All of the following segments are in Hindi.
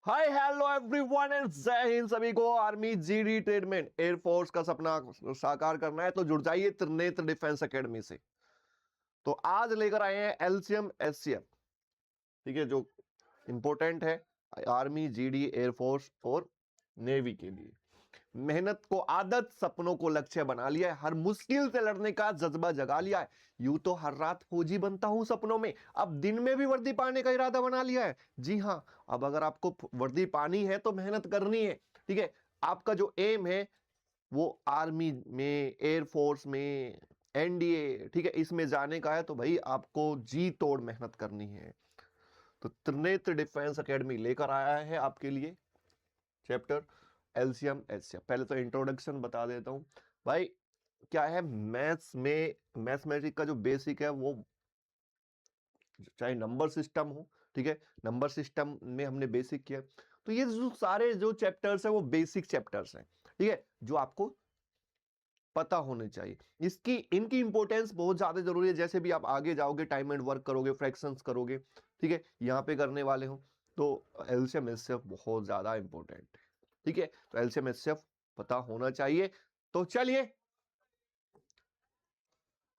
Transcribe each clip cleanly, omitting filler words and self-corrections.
हाय हेलो एवरीवन एंड जय हिंद सभी को। आर्मी जीडी ट्रेडमेंट एयरफोर्स का सपना साकार करना है तो जुड़ जाइए त्रिनेत्र डिफेंस एकेडमी से। तो आज लेकर आए हैं एलसीएम एससीएफ, ठीक है, जो इंपॉर्टेंट है आर्मी जीडी एयरफोर्स और नेवी के लिए। मेहनत को आदत, सपनों को लक्ष्य बना लिया है, हर मुश्किल से लड़ने का जज्बा जगा लिया है। यूं तो हर रात फौजी बनता हूं सपनों में, अब दिन में भी वर्दी पाने का इरादा बना लिया है। जी हां, अब अगर आपको वर्दी पानी है तो मेहनत करनी है, ठीक है। आपका जो एम है वो आर्मी में, एयरफोर्स में, एनडीए, ठीक है, इसमें जाने का है तो भाई आपको जी तोड़ मेहनत करनी है। तो त्रिनेत्र डिफेंस एकेडमी लेकर आया है आपके लिए चैप्टर एलसीएम एससीएफ। पहले तो इंट्रोडक्शन बता देता हूं भाई, क्या है मैथ्स में, मैथमेटिक्स का जो बेसिक है वो, चाहे नंबर सिस्टम हो, ठीक है, नंबर सिस्टम में हमने बेसिक किया। तो ये जो सारे जो चैप्टर्स है वो बेसिक चैप्टर्स हैं, ठीक है, जो आपको पता होने चाहिए। इनकी इंपॉर्टेंस बहुत ज्यादा जरूरी है। जैसे भी आप आगे जाओगे, टाइम एंड वर्क करोगे, फ्रैक्शंस करोगे, ठीक है, यहाँ पे करने वाले हो, तो एलसीएम एससीएफ बहुत ज्यादा इंपॉर्टेंट है, ठीक है। तो एलसीएम एससीएफ पता होना चाहिए। तो चलिए,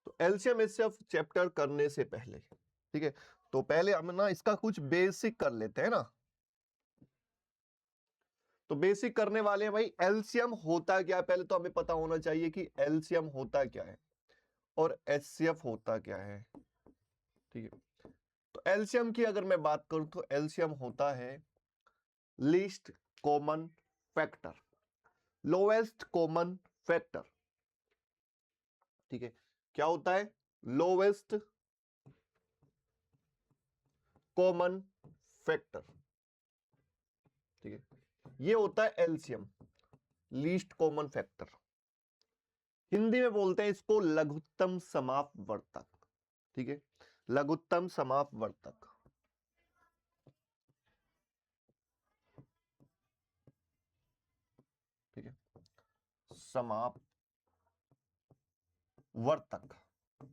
तो एलसीएम एससीएफ चैप्टर करने से पहले, ठीक है, तो पहले हम ना इसका कुछ बेसिक कर लेते हैं ना। तो बेसिक करने वाले हैं भाई। एलसीएम होता क्या है पहले तो हमें पता होना चाहिए कि एलसीएम होता क्या है और एचसीएफ होता क्या है, ठीक है। तो एलसीएम की अगर मैं बात करूं तो एलसीएम होता है least common factor, lowest common factor, ठीक है। क्या होता है? लोवेस्ट कॉमन फैक्टर, ठीक है, ये होता है LCM, least common factor. Hindi में बोलते हैं इसको लघुत्तम समापवर्तक, ठीक है, लघुत्तम समापवर्तक, ठीक है, समापवर्तक,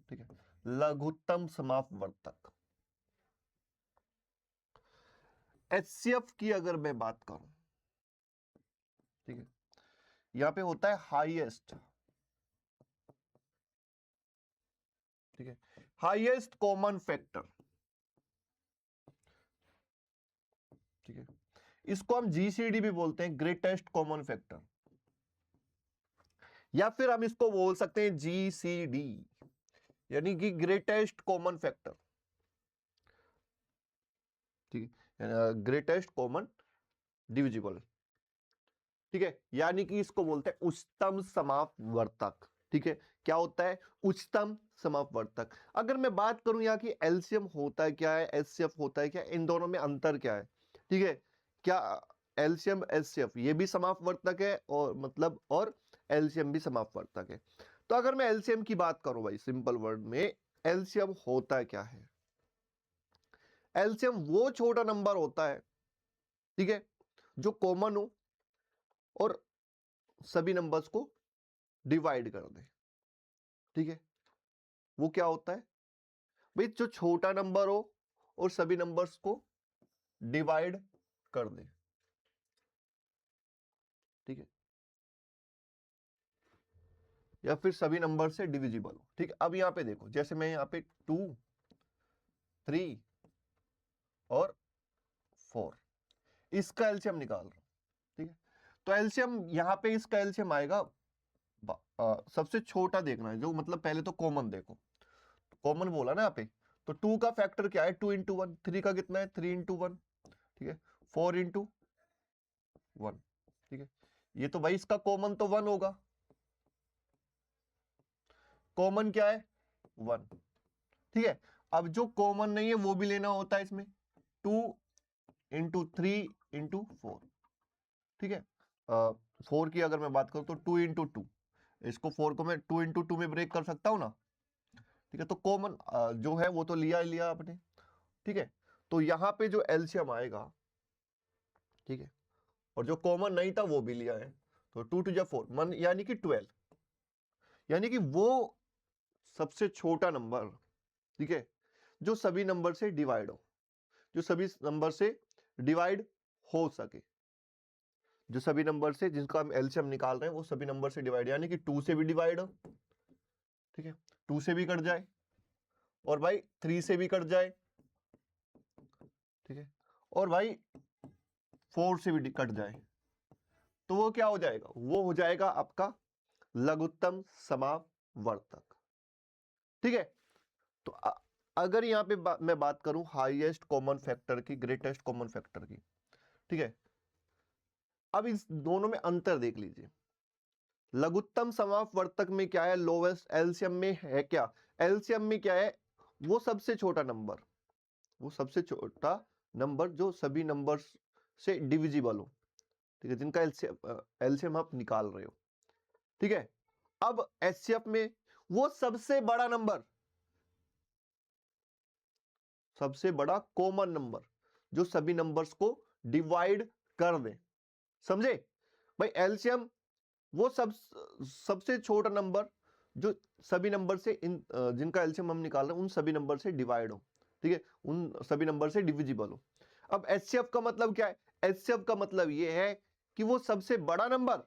ठीक है, लघुत्तम समापवर्तक। एचसीएफ की अगर मैं बात करूं, ठीक है, यहां पे होता है हाईएस्ट, ठीक है, हाईएस्ट कॉमन फैक्टर, ठीक है। इसको हम जीसीडी भी बोलते हैं, ग्रेटेस्ट कॉमन फैक्टर, या फिर हम इसको बोल सकते हैं जीसीडी, यानी कि ग्रेटेस्ट कॉमन फैक्टर, ठीक है, ग्रेटेस्ट कॉमन डिविजिबल, ठीक है, यानी कि इसको बोलते हैं उच्चतम समापवर्तक, ठीक है। क्या होता है? उच्चतम समापवर्तक। अगर मैं बात करूं यहाँ की एलसीएम होता क्या है, एचसीएफ होता है क्या, इन दोनों में अंतर क्या है, ठीक है। क्या एलसीएम एचसीएफ ये भी समापवर्तक है, और मतलब और एलसीएम भी समापवर्तक है। तो अगर मैं एलसीएम की बात करूं भाई, सिंपल वर्ड में एलसीएम होता क्या है? एलसीएम वो छोटा नंबर होता है, ठीक है, जो कॉमन हो और सभी नंबर्स को डिवाइड कर दे, ठीक है। वो क्या होता है भाई? जो छोटा नंबर हो और सभी नंबर्स को डिवाइड कर दे, ठीक है, या फिर सभी नंबर से डिविजिबल हो, ठीक है। अब यहां पे देखो, जैसे मैं यहां पे 2, 3 और 4, इसका एलसीएम निकाल रहा हूं, ठीक है। तो एलसीएम यहां पे इसका एलसीएम आएगा, सबसे छोटा देखना है, जो मतलब पहले तो कॉमन देखो, कॉमन बोला ना यहाँ पे। तो 2 का फैक्टर क्या है? 2 × 1। 3 का कितना है? 3 × 1, ठीक है। 4 × 1, ठीक है। ये तो भाई इसका कॉमन तो 1 होगा, कॉमन क्या है? 1, ठीक है। अब जो कॉमन नहीं है वो भी लेना होता है इसमें, 2 × 3 × 4, ठीक है। 4 की अगर मैं बात करूं तो 2 × 2, इसको 4 को मैं 2 × 2 में ब्रेक कर सकता हूं ना, ठीक है। तो कॉमन जो है वो तो लिया ही लिया आपने, ठीक है। तो यहां पे जो एलसीएम आएगा, ठीक है, और जो कॉमन नहीं था वो भी लिया है, तो 2 × 4 मन, यानी कि 12, यानी कि वो सबसे छोटा नंबर, ठीक है, जो सभी नंबर से डिवाइड हो, जो सभी नंबर से डिवाइड हो सके। जो सभी नंबर से जिनका हम एलसीएम निकाल रहे हैं वो सभी नंबर से डिवाइड, यानी कि 2 से भी डिवाइड हो, ठीक है, 2 से भी कट जाए और भाई 3 से भी कट जाए, ठीक है, और भाई 4 से भी कट जाए, तो वो क्या हो जाएगा, वो हो जाएगा आपका लघुत्तम समावर्तक। ठीक है, तो अगर यहां पे मैं बात करूं हाईएस्ट कॉमन फैक्टर की, ग्रेटेस्ट कॉमन फैक्टर की, ठीक है, अब इस दोनों में अंतर देख लीजिए। लघुत्तम समावर्तक में क्या है, लोवेस्ट, एलसीएम में है क्या, एलसीएम में क्या है, वो सबसे छोटा नंबर, वो सबसे छोटा नंबर जो सभी नंबर से डिविजिबल हो, ठीक है, जिनका एलसीएम आप निकाल रहे हो, ठीक है। अब एचसीएफ में वो सबसे बड़ा नंबर, सबसे बड़ा कॉमन नंबर जो सभी नंबर्स को डिवाइड कर दे, समझे भाई। एलसीएम वो सबसे छोटा नंबर जो सभी नंबर से जिनका एलसीएम हम निकाल रहे हैं उन सभी नंबर से डिवाइड हो, ठीक है, उन सभी नंबर से डिविजिबल हो। अब एचसीएफ का मतलब क्या है, एचसीएफ का मतलब ये है कि वो सबसे बड़ा नंबर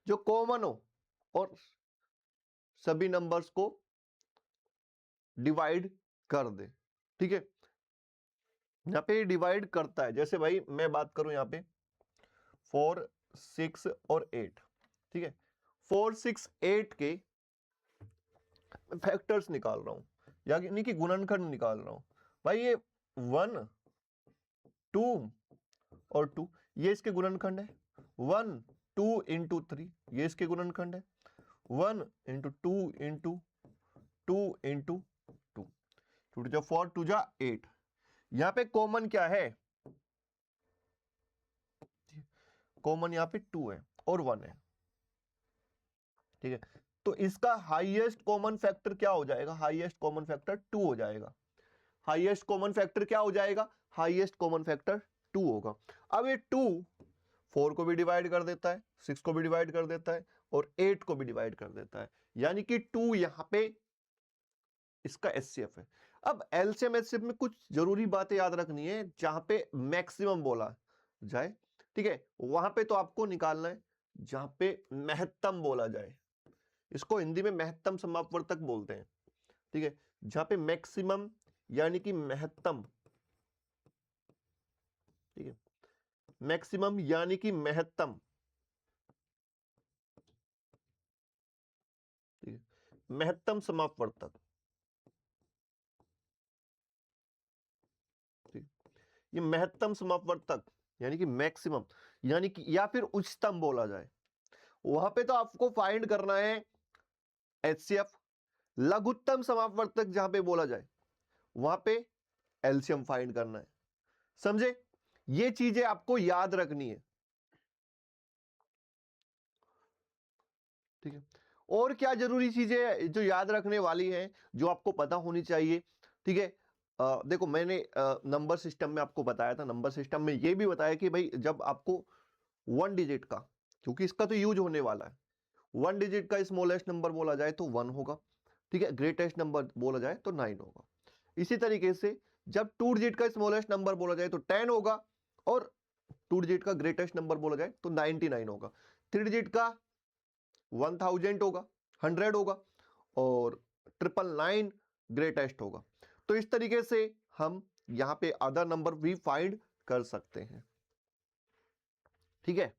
जो कॉमन हो और सभी नंबर्स को डिवाइड कर दे, ठीक है। यहां पे डिवाइड करता है, जैसे भाई मैं बात करूं यहां पे 4, 6 और 8, ठीक है, 4, 6, 8 के फैक्टर्स निकाल रहा हूं, यानी कि गुणनखंड निकाल रहा हूं भाई। ये 1, 2 और 2 ये इसके गुणनखंड है, 1, 2 इंटू 3 ये इसके गुणनखंड है, 1 इंटू 2 इंटू 2 इंटू 2, 2 जा 4, 2 जा 8। यहां पे कॉमन क्या है, कॉमन यहां पे 2 है और 1 है, ठीक है। तो इसका हाईएस्ट कॉमन फैक्टर क्या हो जाएगा, हाईएस्ट कॉमन फैक्टर 2 हो जाएगा। हाईएस्ट कॉमन फैक्टर क्या हो जाएगा, हाईएस्ट कॉमन फैक्टर 2 होगा। अब ये 2 4 को भी डिवाइड कर देता है, 6 को भी डिवाइड कर देता है और 8 को भी डिवाइड कर देता है, यानी कि 2 यहां पे इसका एचसीएफ है। अब एलसीएम एचसीएफ में कुछ जरूरी बातें याद रखनी है, जहां पे मैक्सिमम बोला जाए, ठीक है, वहां पे तो आपको निकालना है जहां पे महत्तम बोला जाए, इसको हिंदी में महत्तम समापवर्तक बोलते हैं, ठीक है। जहां पे मैक्सिमम यानी कि महत्तम, ठीक है, मैक्सिमम यानी कि महत्तम, ठीक है, महत्तम समापवर्तक, ठीक, ये महत्तम समापवर्तक यानी कि मैक्सिमम, यानी कि या फिर उच्चतम बोला जाए, वहां पे तो आपको फाइंड करना है एचसीएफ। लघुत्तम समापवर्तक जहां पे बोला जाए वहां पे एलसीएम फाइंड करना है, समझे। ये चीजें आपको याद रखनी है, ठीक है। और क्या जरूरी चीजें जो याद रखने वाली हैं, जो आपको पता होनी चाहिए, ठीक है। देखो मैंने नंबर सिस्टम में आपको बताया था, नंबर सिस्टम में ये भी बताया कि भाई जब आपको 1 डिजिट का, क्योंकि इसका तो यूज होने वाला है, 1 डिजिट का स्मॉलेस्ट नंबर बोला जाए तो 1 होगा, ठीक है, ग्रेटेस्ट नंबर बोला जाए तो 9 होगा। इसी तरीके से जब 2 डिजिट का स्मॉलेस्ट नंबर बोला जाए तो 10 होगा और 2 डिजिट का ग्रेटेस्ट नंबर बोला जाए तो 99 होगा। 3 डिजिट का 1000 होगा, 100 होगा और 999 ग्रेटेस्ट होगा। तो इस तरीके से हम यहां पे अदर नंबर भी फाइंड कर सकते हैं, ठीक है।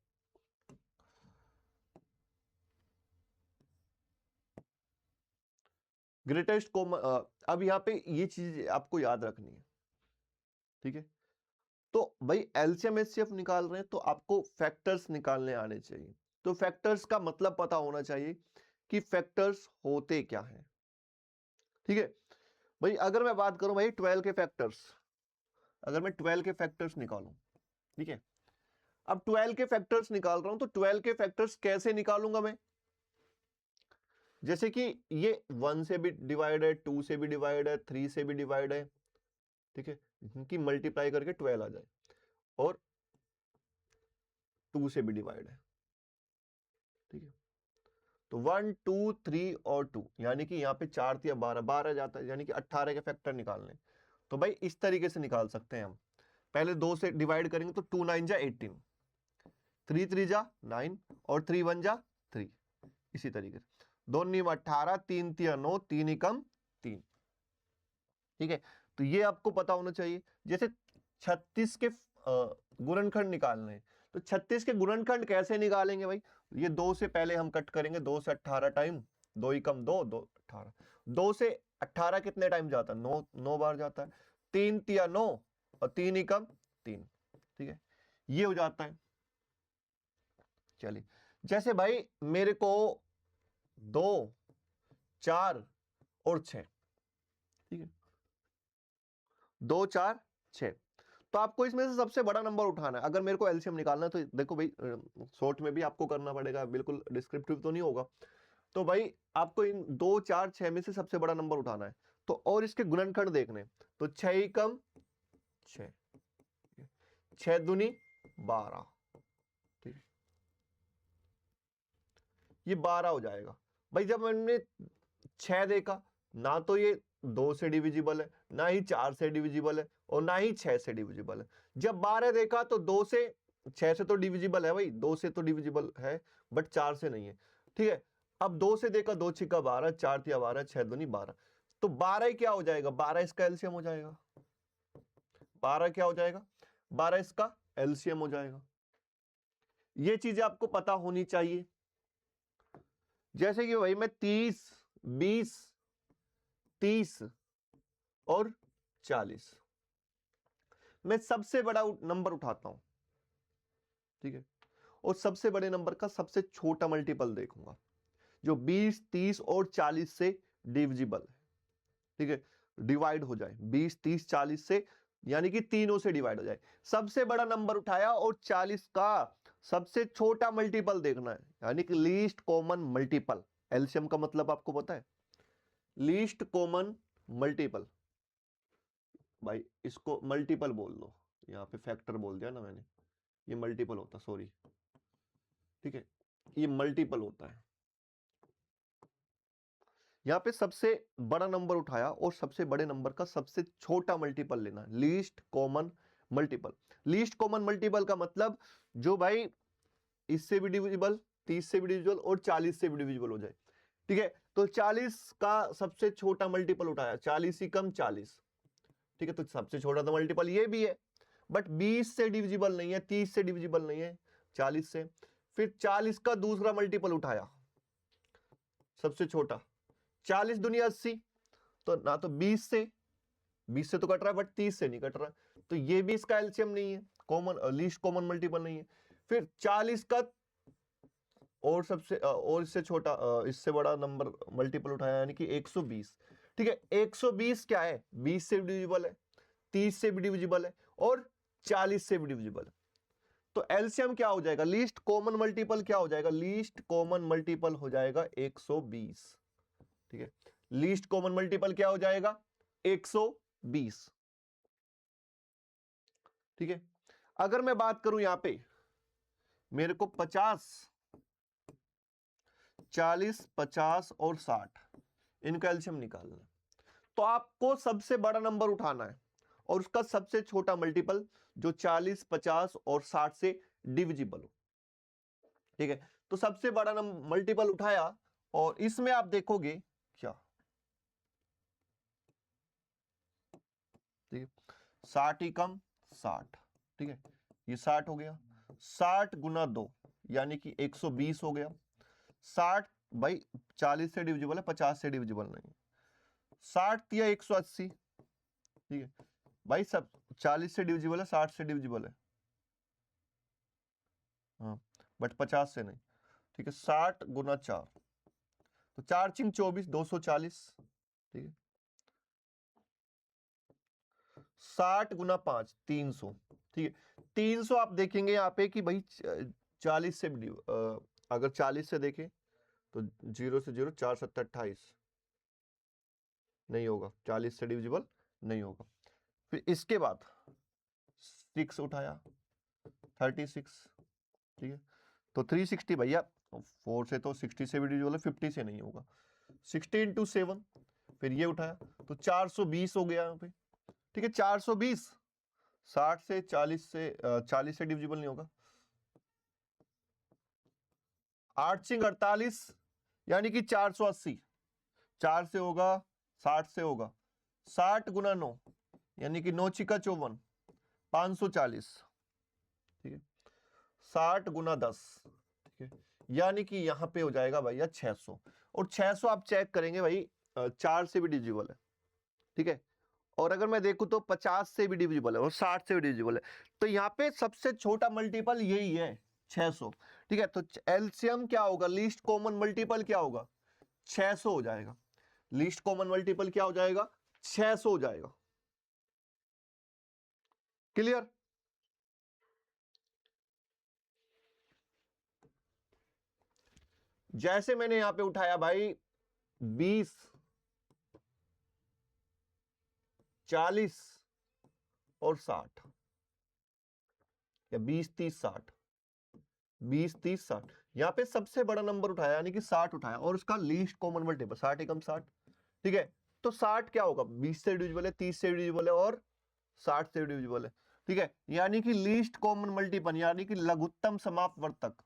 ग्रेटेस्ट कॉमन, अब यहां पे ये चीज आपको याद रखनी है, ठीक है। तो भाई एलसीएम एचसीएफ निकाल रहे हैं तो आपको फैक्टर्स निकालने आने चाहिए, तो फैक्टर्स का मतलब पता होना चाहिए कि फैक्टर्स होते क्या हैं, ठीक है। भाई अगर मैं बात करूं भाई 12 के फैक्टर्स, अगर मैं 12 के फैक्टर्स निकालूं, ठीक है, अब 12 के फैक्टर्स निकाल रहा हूं तो 12 के फैक्टर्स कैसे निकालूंगा मैं, जैसे कि ये 1 से भी डिवाइड है, 2 से भी डिवाइड है, 3 से भी डिवाइड है, ठीक है, इनकी मल्टीप्लाई करके 12 आ जाए और 2 से भी डिवाइड है, ठीक है। तो 1, 2, 3 और 2 यानी कि यहाँ पे 4 12 12 जाता है, यानी कि 18 के फैक्टर निकालने। तो भाई इस तरीके से निकाल सकते हैं हम, पहले 2 से डिवाइड करेंगे तो 2 9 जा 18, 3 3 जा 9 और 3 1 जा 3। इसी तरीके से 2 9 18, 3 3 9, 3 एकम 3। ठीक है, तो ये आपको पता होना चाहिए। जैसे 36 के गुणनखंड निकालने हैं, तो 36 के गुणनखंड कैसे निकालेंगे भाई? ये 2 से पहले हम कट करेंगे, 2 से 18 टाइम, 2 एकम 2, 2 18, 2 से 18 कितने टाइम जाता है? 9 9 बार जाता है। 3 3 9 और 3 एकम 3। ठीक है, ये हो जाता है। चलिए, जैसे भाई मेरे को 2 4 और 6, ठीक है, 2 4 6, तो आपको इसमें से सबसे बड़ा नंबर उठाना है। अगर मेरे को एलसीएम निकालना है तो देखो भाई, शॉर्ट में भी आपको करना पड़ेगा, बिल्कुल डिस्क्रिप्टिव तो नहीं होगा। तो भाई आपको इन 2 4 6 में से सबसे बड़ा नंबर उठाना है। तो और इसके गुणनखंड देखने, तो 6 एकम 6, 6 दूनी 12, ठीक है, ये 12 हो जाएगा। भाई जब मैंने 6 देखा, ना तो ये 2 से डिविजिबल है, ना ही 4 से डिविजिबल है, और ना ही 6 से डिविजिबल है। जब 12 देखा तो 2 से 6 से तो डिविजिबल है भाई, 2 से तो डिविजिबल है, बट 4 से नहीं है। ठीक है, अब 2 से देखा, 2 6 12, 4 3 12, 6 दूनी 12, तो 12 ही क्या हो जाएगा? 12 इसका एलसीएम हो जाएगा। 12 क्या हो जाएगा? 12 इसका एलसीएम हो जाएगा। ये चीजें आपको पता होनी चाहिए। जैसे कि भाई मैं 30 20 30 और 40, मैं सबसे बड़ा नंबर उठाता हूं, ठीक है, और सबसे बड़े नंबर का सबसे छोटा मल्टीपल देखूंगा जो 20 30 और 40 से डिविजिबल है। ठीक है, डिवाइड हो जाए 20 30 40 से, यानी कि तीनों से डिवाइड हो जाए। सबसे बड़ा नंबर उठाया और 40 का सबसे छोटा मल्टीपल देखना है, यानी कि लीस्ट कॉमन मल्टीपल। एलसीएम का मतलब आपको पता है? Least common multiple. भाई इसको मल्टीपल बोल दो, यहाँ पे फैक्टर बोल दिया ना मैंने, ये मल्टीपल होता, सॉरी, ठीक है, ये मल्टीपल होता है। यहाँ पे सबसे बड़ा नंबर उठाया और सबसे बड़े नंबर का सबसे छोटा मल्टीपल लेना, least common multiple. Least common multiple का मतलब जो भाई इससे भी डिविजिबल, 30 से भी डिविजिबल और 40 से भी डिविजिबल हो जाए। ठीक है, तो 40 का सबसे छोटा मल्टीपल उठाया, 40 ही कम 40, ठीक है, तो सबसे छोटा तो मल्टीपल ये भी है, बट 20 से डिविजिबल नहीं है, 30 से डिविजिबल नहीं है, 40 से। फिर 40 का दूसरा मल्टीपल उठाया, सबसे छोटा, 40 दुनिया 80, तो ना तो 20 से तो कट रहा है, बट 30 से नहीं कट रहा, तो ये भी इसका एलसीएम नहीं है, कॉमन लीस्ट कॉमन मल्टीपल नहीं है। फिर 40 का और सबसे और इससे छोटा, इससे बड़ा नंबर मल्टीपल उठाया, यानी कि 120। ठीक है, 120 क्या है? 20 से भी डिविजिबल है, 30 से भी डिविजिबल है और 40 से भी डिविजिबल है। तो एलसीएम क्या हो जाएगा? लीस्ट कॉमन मल्टीपल क्या हो जाएगा? लीस्ट कॉमन मल्टीपल हो जाएगा 120। ठीक है, लीस्ट कॉमन मल्टीपल क्या हो जाएगा? 120। ठीक है, अगर मैं बात करूं यहां पे मेरे को 50 40 50 और 60 इनका एलसीएम निकालना है, तो आपको सबसे बड़ा नंबर उठाना है और उसका सबसे छोटा मल्टीपल जो 40 50 और 60 से डिविजिबल हो। ठीक है, तो सबसे बड़ा नंबर मल्टीपल उठाया और इसमें आप देखोगे क्या, ठीक है, 60 ही कम 60, ठीक है, ये 60 हो गया, 60 गुना 2 यानी कि 120 हो गया। 60 भाई 40 से डिविजिबल है, 50 से डिविजिबल नहीं, 60 दिया 180, ठीक है भाई, सब 40 से डिविजिबल है, 60 से डिविजिबल है, हाँ, बट 50 से नहीं। ठीक है, 60 गुना 4, तो 4 चिंग 24, 240, ठीक है, 60 गुना 5 300, ठीक है, 300 आप देखेंगे यहाँ पे कि भाई 40 से अगर 40 से देखें तो 0 से 0, 4 7 28 नहीं होगा, 40 से डिविजिबल नहीं होगा। फिर इसके बाद 6 उठाया 36, ठीक है, तो 360 भैया 4 से तो 60 से भी डिविजिबल है, 50 से नहीं होगा, 60 इंटू 7, फिर ये उठाया तो 420 हो गया यहाँ पे। ठीक है, 420 60 से 40 से डिविजिबल नहीं होगा। 8 सिंग 48 यानी कि 480। 4 से होगा, 60 से होगा, 60 गुना 9 यानी कि 9 चिका 54, 540। ठीक है, 60 गुना 10, ठीक है, यानी कि यहां पे हो जाएगा भैया 600। और 600 आप चेक करेंगे भाई 4 से भी डिविजिबल है, ठीक है। और अगर मैं देखूं तो 50 से भी डिविजिबल है और 60 से भी डिविजिबल है। तो यहाँ पे सबसे छोटा मल्टीपल यही है 600, ठीक है। तो एलसीएम क्या होगा, लीस्ट कॉमन मल्टीपल क्या होगा, 600 हो जाएगा। लीस्ट कॉमन मल्टीपल क्या हो जाएगा, 600 हो जाएगा। क्लियर। जैसे मैंने यहां पे उठाया भाई 20, 40 और 60, या 20, 30, 60, 20, 30, 60, यहां पे सबसे बड़ा नंबर उठाया यानी कि 60 उठाया और उसका लीस्ट कॉमन मल्टीपल 60 एकम 60, ठीक है। तो 60 क्या होगा, 20 से डिविजिबल है, 30 से डिविजिबल है और 60 से डिविजिबल है, ठीक है। यानी कि लीस्ट कॉमन मल्टीपल यानी कि लघुत्तम समापवर्तक,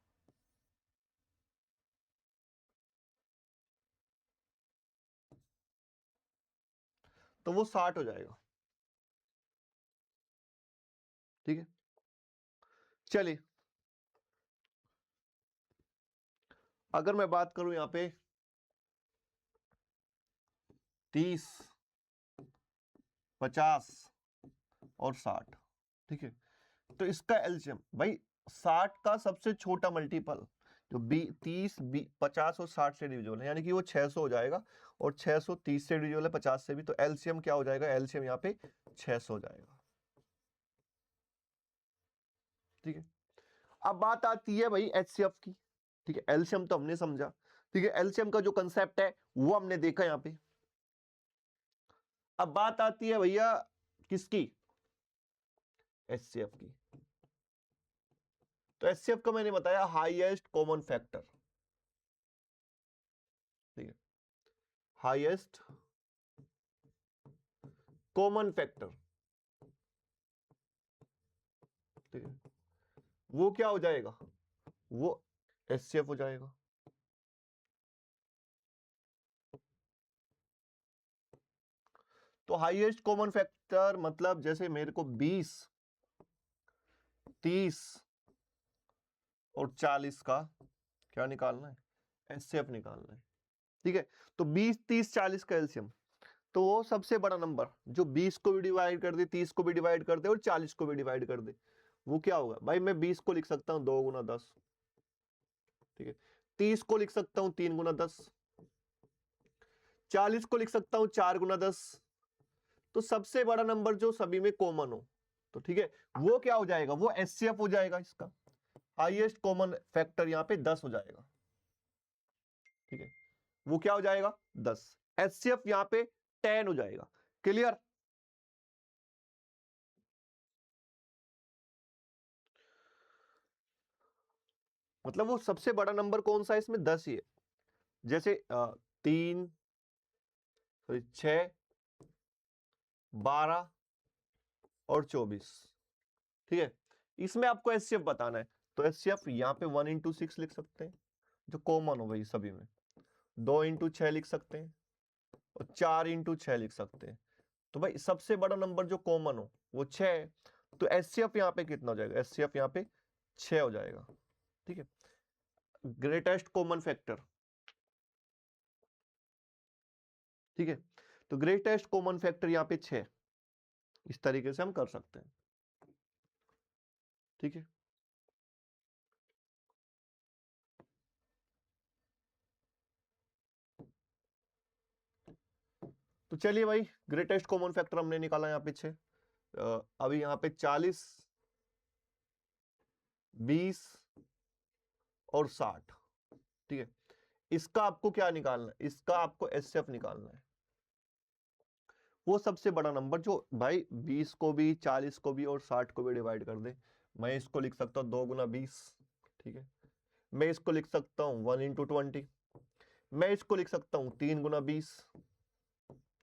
तो वो 60 हो जाएगा, ठीक है। चलिए अगर मैं बात करूं यहां पे 30, 50 और 60, ठीक है। तो इसका एलसीएम भाई 60 का सबसे छोटा मल्टीपल जो 30, 50 और 60 से डिविजिबल है यानी कि वो 600 हो जाएगा। और 600 30 से डिविजिबल है, 50 से भी, तो एलसीएम क्या हो जाएगा, एलसीएम यहाँ पे 600 हो जाएगा, ठीक है। अब बात आती है भाई एचसीएफ की, ठीक है। एलसीएम तो हमने समझा, ठीक है, एलसीएम का जो कंसेप्ट है वो हमने देखा यहाँ पे। अब बात आती है भैया किसकी, एचसीएफ की। तो एचसीएफ का मैंने बताया हाईएस्ट कॉमन फैक्टर, ठीक है, हाईएस्ट कॉमन फैक्टर, ठीक है, वो क्या हो जाएगा, वो एचसीएफ हो जाएगा। तो हाईएस्ट कॉमन फैक्टर मतलब जैसे मेरे को 20, 30 और 40 का क्या निकालना है, एचसीएफ निकालना है, ठीक है। तो 20, 30, 40 का एलसीएम, तो वो सबसे बड़ा नंबर जो 20 को भी डिवाइड कर दे, 30 को भी डिवाइड कर दे और 40 को भी डिवाइड कर दे, वो क्या होगा भाई। मैं 20 को लिख सकता हूं 2 गुना 10, ठीक है। 30 को लिख सकता हूं 3 गुना 10, 40 को लिख सकता हूं 4 गुना 10। तो सबसे बड़ा नंबर जो सभी में कॉमन हो, तो ठीक है, वो क्या हो जाएगा, वो एचसीएफ हो जाएगा। इसका हाईएस्ट कॉमन फैक्टर यहाँ पे 10 हो जाएगा, ठीक है, वो क्या हो जाएगा 10। एचसीएफ यहाँ पे 10 हो जाएगा। क्लियर। मतलब वो सबसे बड़ा नंबर कौन सा है इसमें, 10 ही है। जैसे 3, 6, 12 और 24, ठीक है। इसमें आपको एचसीएफ बताना है, तो एचसीएफ यहाँ पे 1 × 6 लिख सकते हैं जो कॉमन हो भाई सभी में, 2 × 6 लिख सकते हैं और 4 × 6 लिख सकते हैं। तो भाई सबसे बड़ा नंबर जो कॉमन हो वो 6 है। तो एचसीएफ यहाँ पे कितना हो जाएगा, एचसीएफ यहाँ पे 6 हो जाएगा, ठीक है। ग्रेटेस्ट कॉमन फैक्टर, ठीक है, तो ग्रेटेस्ट कॉमन फैक्टर यहाँ पे 6, इस तरीके से हम कर सकते हैं, ठीक है। तो चलिए भाई ग्रेटेस्ट कॉमन फैक्टर हमने निकाला यहाँ पे 6। अभी यहाँ पे 40, 20 और 60, ठीक है। इसका आपको क्या निकालना है, इसका आपको एचसीएफ निकालना है। वो सबसे बड़ा नंबर जो भाई 20 को भी, 40 को भी और 60 को भी डिवाइड कर दे। मैं इसको लिख सकता हूँ 2 × 20, ठीक है। मैं इसको लिख सकता हूँ 1 × 20, मैं इसको लिख सकता हूँ 3 × 20,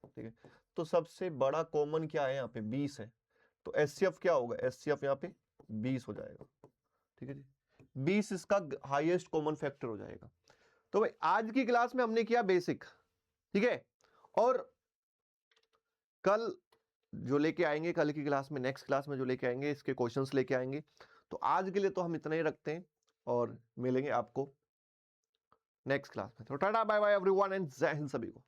ठीक है। तो सबसे बड़ा कॉमन क्या है यहाँ पे 20 है, तो HCF क्या होगा, HCF यहाँ पे 20 हो जाएगा, ठीक है जी, 20 इसका हाईएस्ट कॉमन फैक्टर हो जाएगा। तो भाई आज की क्लास में हमने किया बेसिक, ठीक है, और कल जो लेके आएंगे, कल की क्लास में, नेक्स्ट क्लास में जो लेके आएंगे इसके क्वेश्चंस लेके आएंगे। तो आज के लिए तो हम इतना ही रखते हैं और मिलेंगे आपको नेक्स्ट क्लास में। तो tata bye bye everyone and जय हिंद सभी को।